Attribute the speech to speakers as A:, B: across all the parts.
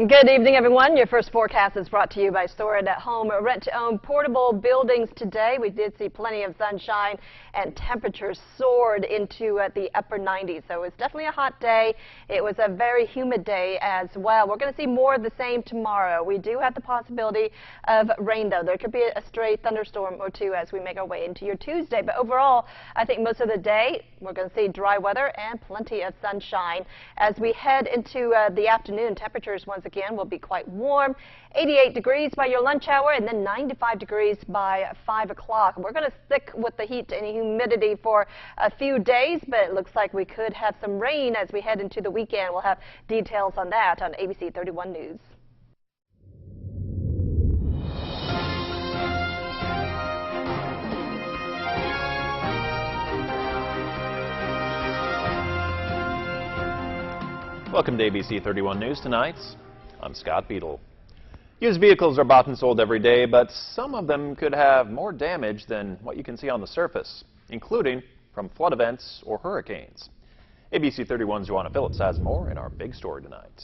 A: Good evening, everyone. Your first forecast is brought to you by Store It at Home, rent-to-own portable buildings today. We did see plenty of sunshine and temperatures soared into the upper 90s. So it was definitely a hot day. It was a very humid day as well. We're going to see more of the same tomorrow. We do have the possibility of rain, though. There could be a stray thunderstorm or two as we make our way into your Tuesday. But overall, I think most of the day we're going to see dry weather and plenty of sunshine. As we head into the afternoon, temperatures once again will be quite warm. 88 degrees by your lunch hour and then 95 degrees by 5 o'clock. We're going to stick with the heat and humidity for a few days, but it looks like we could have some rain as we head into the weekend. We'll have details on that on ABC 31 News.
B: Welcome to ABC 31 News tonight. I'm Scott Beadle. Used vehicles are bought and sold every day, but some of them could have more damage than what you can see on the surface, including from flood events or hurricanes. ABC 31's Joanna Phillips has more in our big story tonight.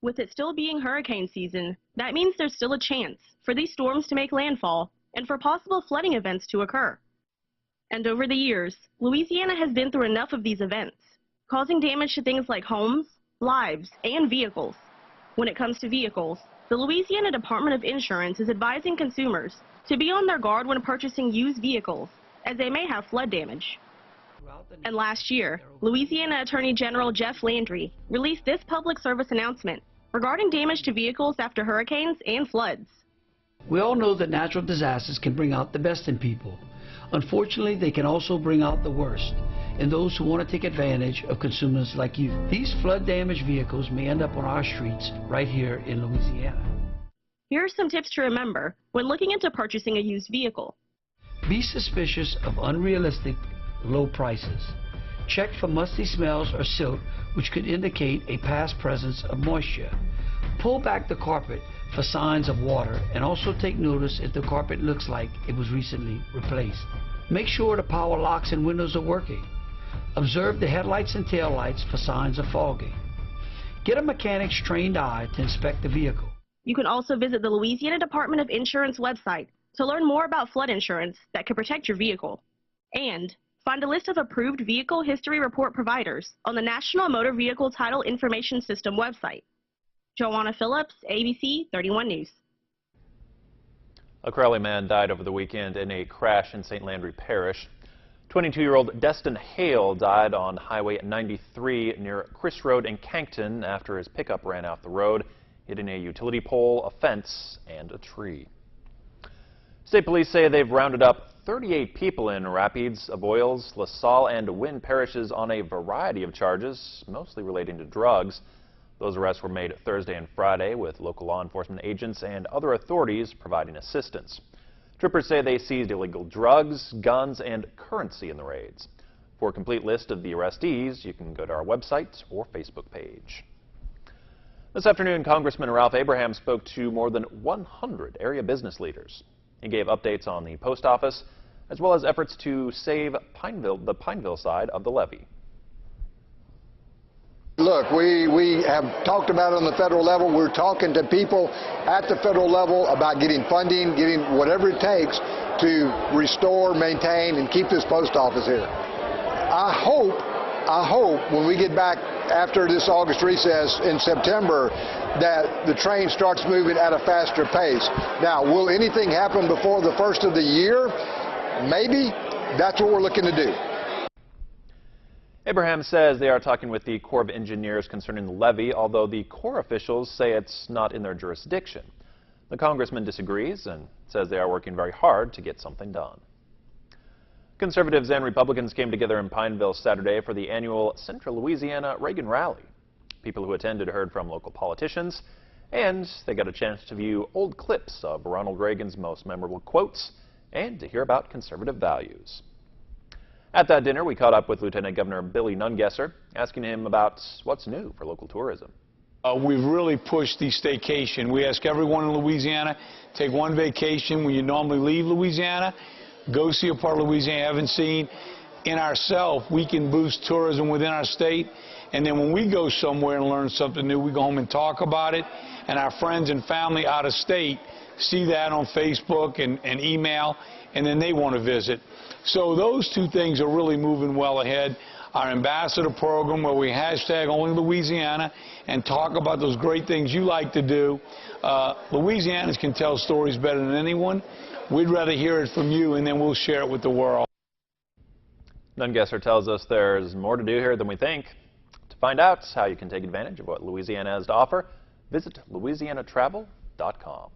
C: With it still being hurricane season, that means there's still a chance for these storms to make landfall and for possible flooding events to occur. And over the years, Louisiana has been through enough of these events, causing damage to things like homes, lives, and vehicles. When it comes to vehicles, the Louisiana Department of Insurance is advising consumers to be on their guard when purchasing used vehicles, as they may have flood damage. And last year, Louisiana Attorney General Jeff Landry released this public service announcement regarding damage to vehicles after hurricanes and floods.
D: We all know that natural disasters can bring out the best in people. Unfortunately, they can also bring out the worst in those who want to take advantage of consumers like you. These flood-damaged vehicles may end up on our streets right here in Louisiana.
C: Here are some tips to remember when looking into purchasing a used vehicle.
D: Be suspicious of unrealistic low prices. Check for musty smells or silt, which could indicate a past presence of moisture. Pull back the carpet for signs of water, and also take notice if the carpet looks like it was recently replaced. Make sure the power locks and windows are working. Observe the headlights and taillights for signs of fogging. Get a mechanic's trained eye to inspect the vehicle.
C: You can also visit the Louisiana Department of Insurance website to learn more about flood insurance that could protect your vehicle. And find a list of approved vehicle history report providers on the National Motor Vehicle Title Information System website. Joanna Phillips, ABC 31 News.
B: A Crowley man died over the weekend in a crash in St. Landry Parish. 22-year-old Destin Hale died on Highway 93 near Chris Road in Cankton after his pickup ran off the road, hitting a utility pole, a fence, and a tree. State police say they've rounded up 38 people in Rapides, Avoyelles, LaSalle, and Wynn parishes on a variety of charges, mostly relating to drugs. Those arrests were made Thursday and Friday, with local law enforcement agents and other authorities providing assistance. Troopers say they seized illegal drugs, guns, and currency in the raids. For a complete list of the arrestees, you can go to our website or Facebook page. This afternoon, Congressman Ralph Abraham spoke to more than 100 area business leaders. He gave updates on the post office, as well as efforts to save the Pineville side of the levee.
E: Look, we have talked about it on the federal level. We're talking to people at the federal level about getting funding, getting whatever it takes to restore, maintain, and keep this post office here. I hope when we get back after this August recess in September that the train starts moving at a faster pace. Now, will anything happen before the first of the year? Maybe. That's what we're looking to do.
B: Abraham says they are talking with the Corps of Engineers concerning the levee, although the Corps officials say it's not in their jurisdiction. The congressman disagrees and says they are working very hard to get something done. Conservatives and Republicans came together in Pineville Saturday for the annual Central Louisiana Reagan Rally. People who attended heard from local politicians, and they got a chance to view old clips of Ronald Reagan's most memorable quotes and to hear about conservative values. At that dinner, we caught up with Lieutenant Governor Billy Nungesser, asking him about what's new for local tourism.
F: We've really pushed the staycation. We ask everyone in Louisiana, take one vacation when you normally leave Louisiana, go see a part of Louisiana you haven't seen, in ourselves, we can boost tourism within our state. And then when we go somewhere and learn something new, we go home and talk about it. And our friends and family out of state see that on Facebook and email, and then they want to visit. So those two things are really moving well ahead. Our ambassador program, where we hashtag only Louisiana and talk about those great things you like to do. Louisianans can tell stories better than anyone. We'd rather hear it from you, and then we'll share it with the world.
B: Nungesser tells us there's more to do here than we think. To find out how you can take advantage of what Louisiana has to offer, visit louisianatravel.com.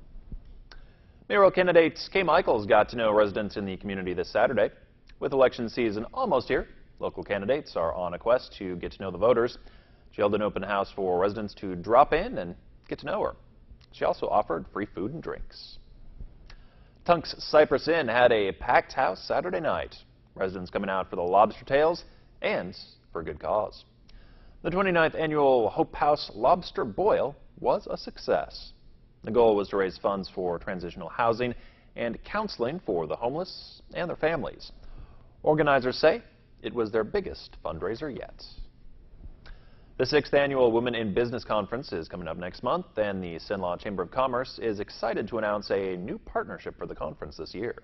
B: Mayoral candidate Kay Michaels got to know residents in the community this Saturday. With election season almost here, local candidates are on a quest to get to know the voters. She held an open house for residents to drop in and get to know her. She also offered free food and drinks. Tunk's Cypress Inn had a packed house Saturday night. Residents coming out for the lobster tails and for a good cause. The 29th annual Hope House Lobster Boil was a success. The goal was to raise funds for transitional housing and counseling for the homeless and their families. Organizers say it was their biggest fundraiser yet. The 6th annual Women in Business Conference is coming up next month, and the Cenla Chamber of Commerce is excited to announce a new partnership for the conference this year.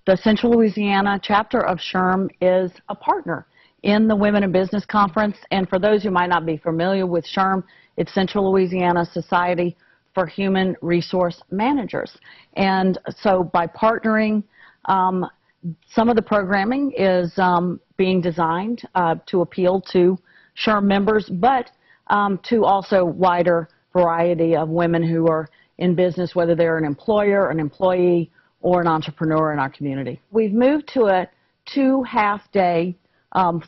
G: The Central Louisiana chapter of SHRM is a partner in the Women in Business Conference. And for those who might not be familiar with SHRM, it's Central Louisiana Society for Human Resource Managers. And so by partnering, some of the programming is being designed to appeal to SHRM members, but to also wider variety of women who are in business, whether they're an employer, an employee, or an entrepreneur in our community. We've moved to a 2 half-day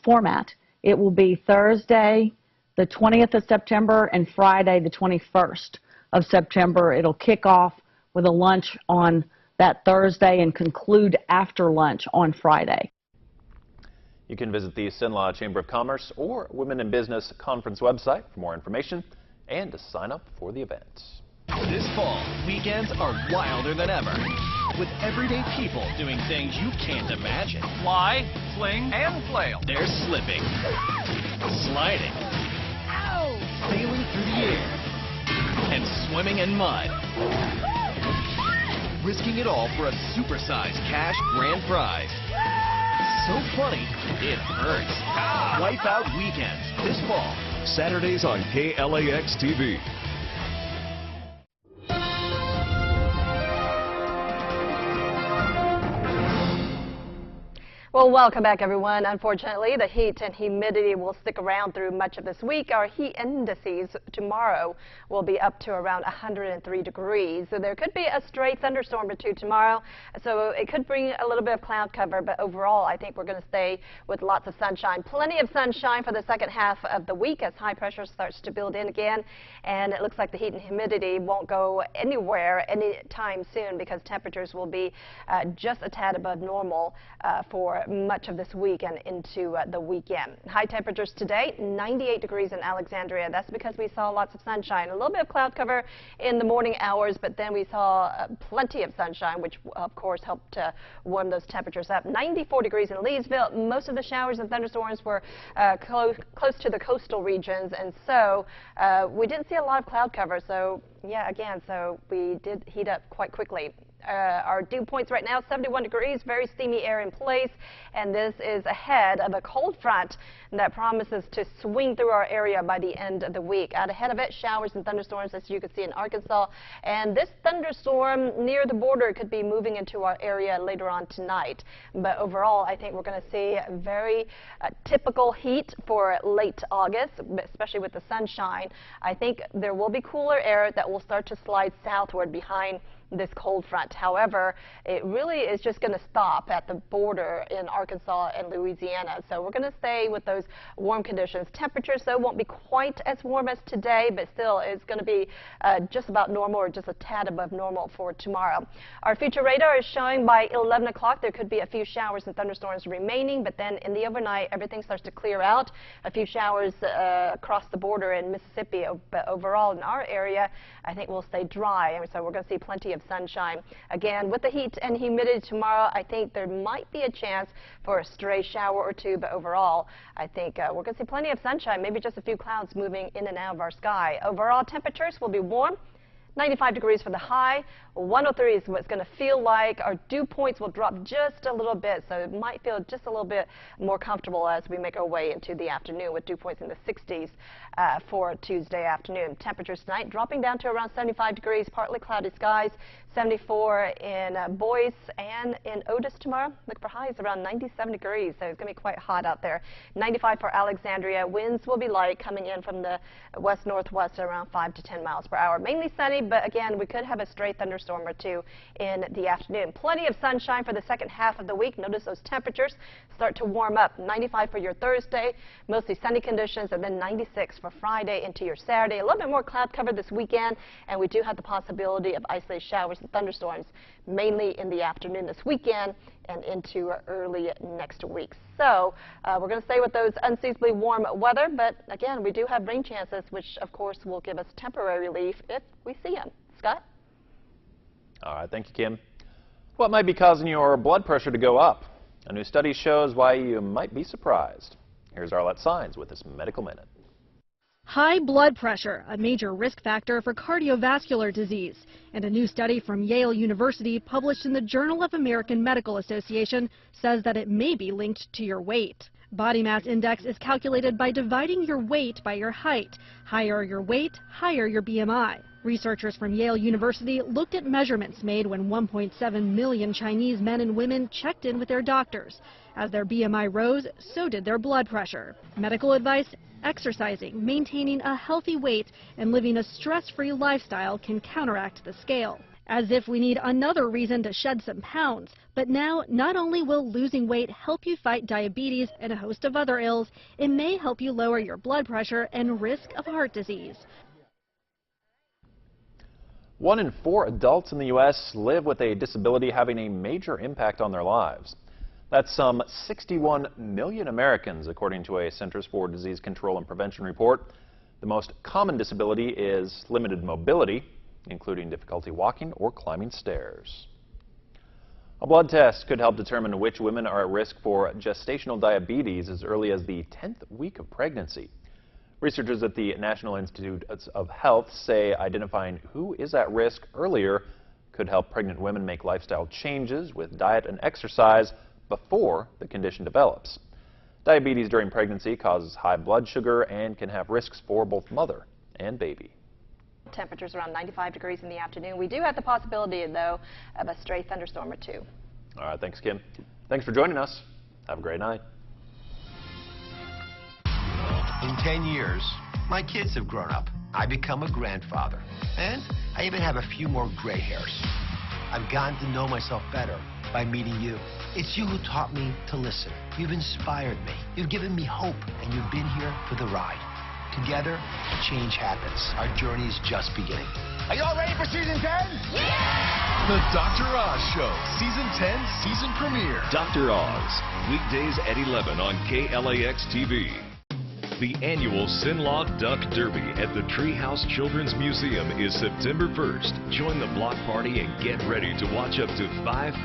G: format. It will be Thursday, the 20th of September, and Friday, the 21st of September. It'll kick off with a lunch on that Thursday and conclude after lunch on Friday.
B: You can visit the Cenla Chamber of Commerce or Women in Business Conference website for more information and to sign up for the event.
H: This fall, weekends are wilder than ever, with everyday people doing things you can't imagine. Fly, fling, and flail. They're slipping, sliding, sailing through the air, and swimming in mud. Risking it all for a supersized cash grand prize. So funny, it hurts. Wipeout Weekends this fall.
I: Saturdays on KLAX TV.
A: Well, welcome back, everyone. Unfortunately, the heat and humidity will stick around through much of this week. Our heat indices tomorrow will be up to around 103 degrees. So there could be a stray thunderstorm or two tomorrow. So it could bring a little bit of cloud cover, but overall, I think we're going to stay with lots of sunshine. Plenty of sunshine for the second half of the week as high pressure starts to build in again. And it looks like the heat and humidity won't go anywhere anytime soon because temperatures will be just a tad above normal for much of this week and into the weekend. High temperatures today, 98 degrees in Alexandria. That's because we saw lots of sunshine. A little bit of cloud cover in the morning hours, but then we saw plenty of sunshine, which of course helped to warm those temperatures up. 94 degrees in Leesville. Most of the showers and thunderstorms were close to the coastal regions, and so we didn't see a lot of cloud cover. So yeah, again, so we did heat up quite quickly. Our dew points right now, 71 degrees, very steamy air in place, and this is ahead of a cold front that promises to swing through our area by the end of the week. Out ahead of it, showers and thunderstorms, as you can see in Arkansas, and this thunderstorm near the border could be moving into our area later on tonight. But overall, I think we're going to see very typical heat for late August, especially with the sunshine. I think there will be cooler air that will start to slide southward behind this cold front. However, it really is just going to stop at the border in Arkansas and Louisiana. So we're going to stay with those warm conditions. Temperatures, though, won't be quite as warm as today, but still it's going to be just about normal or just a tad above normal for tomorrow. Our future radar is showing by 11 o'clock there could be a few showers and thunderstorms remaining, but then in the overnight everything starts to clear out. A few showers across the border in Mississippi, but overall in our area I think we'll stay dry, and so we're going to see plenty of of sunshine. Again, with the heat and humidity tomorrow, I think there might be a chance for a stray shower or two, but overall, I think we're going to see plenty of sunshine, maybe just a few clouds moving in and out of our sky. Overall, temperatures will be warm. 95 degrees for the high, 103 is what it's going to feel like. Our dew points will drop just a little bit, so it might feel just a little bit more comfortable as we make our way into the afternoon with dew points in the 60s for Tuesday afternoon. Temperatures tonight dropping down to around 75 degrees, partly cloudy skies, 74 in Boise and in Otis tomorrow. Look for highs around 97 degrees, so it's going to be quite hot out there. 95 for Alexandria. Winds will be light coming in from the west-northwest around 5 to 10 miles per hour. Mainly sunny, but again, we could have a stray thunderstorm or two in the afternoon. Plenty of sunshine for the second half of the week. Notice those temperatures start to warm up. 95 for your Thursday, mostly sunny conditions, and then 96 for Friday into your Saturday. A little bit more cloud cover this weekend, and we do have the possibility of isolated showers and thunderstorms, mainly in the afternoon this weekend and into early next week. So we're going to stay with those unseasonably warm weather, but again, we do have rain chances, which of course will give us temporary relief if we see them. Scott?
B: All right, thank you, Kim. What might be causing your blood pressure to go up? A new study shows why you might be surprised. Here's Arlette Sines with this Medical Minute.
J: High blood pressure, a major risk factor for cardiovascular disease. And a new study from Yale University published in the Journal of American Medical Association says that it may be linked to your weight. Body mass index is calculated by dividing your weight by your height. Higher your weight, higher your BMI. Researchers from Yale University looked at measurements made when 1.7 million Chinese men and women checked in with their doctors. As their BMI rose, so did their blood pressure. Medical advice: exercising, maintaining a healthy weight, and living a stress-free lifestyle can counteract the scale. As if we need another reason to shed some pounds. But now, not only will losing weight help you fight diabetes and a host of other ills, it may help you lower your blood pressure and risk of heart disease.
B: 1 in 4 adults in the U.S. live with a disability having a major impact on their lives. That's some 61 million Americans, according to a Centers for Disease Control and Prevention report. The most common disability is limited mobility, including difficulty walking or climbing stairs. A blood test could help determine which women are at risk for gestational diabetes as early as the 10th week of pregnancy. Researchers at the National Institute of Health say identifying who is at risk earlier could help pregnant women make lifestyle changes with diet and exercise before the condition develops. Diabetes during pregnancy causes high blood sugar and can have risks for both mother and baby.
A: Temperatures around 95 degrees in the afternoon. We do have the possibility, though, of a stray thunderstorm or two.
B: All right, thanks, Kim. Thanks for joining us. Have a great night.
K: In 10 years, my kids have grown up. I become a grandfather. And I even have a few more gray hairs. I've gotten to know myself better by meeting you. It's you who taught me to listen. You've inspired me. You've given me hope, and you've been here for the ride. Together, change happens. Our journey is just beginning. Are you all ready for season 10? Yeah!
I: The Dr. Oz Show, season 10, season premiere. Dr. Oz, weekdays at 11 on KLAX TV. The annual Sinlaw Duck Derby at the Treehouse Children's Museum is September 1st. Join the block party and get ready to watch up to 5,000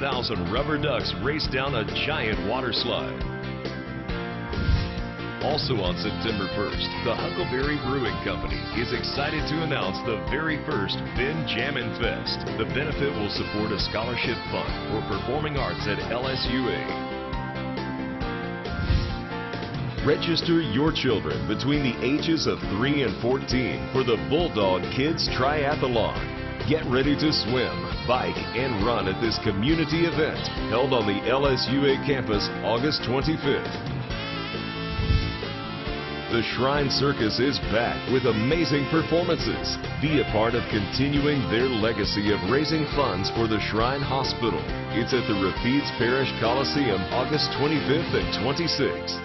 I: rubber ducks race down a giant water slide. Also on September 1st, the Huckleberry Brewing Company is excited to announce the very first Ben Jammin' Fest. The benefit will support a scholarship fund for performing arts at LSUA. Register your children between the ages of 3 and 14 for the Bulldog Kids Triathlon. Get ready to swim, bike, and run at this community event held on the LSUA campus August 25th. The Shrine Circus is back with amazing performances. Be a part of continuing their legacy of raising funds for the Shrine Hospital. It's at the Rapides Parish Coliseum August 25th and 26th.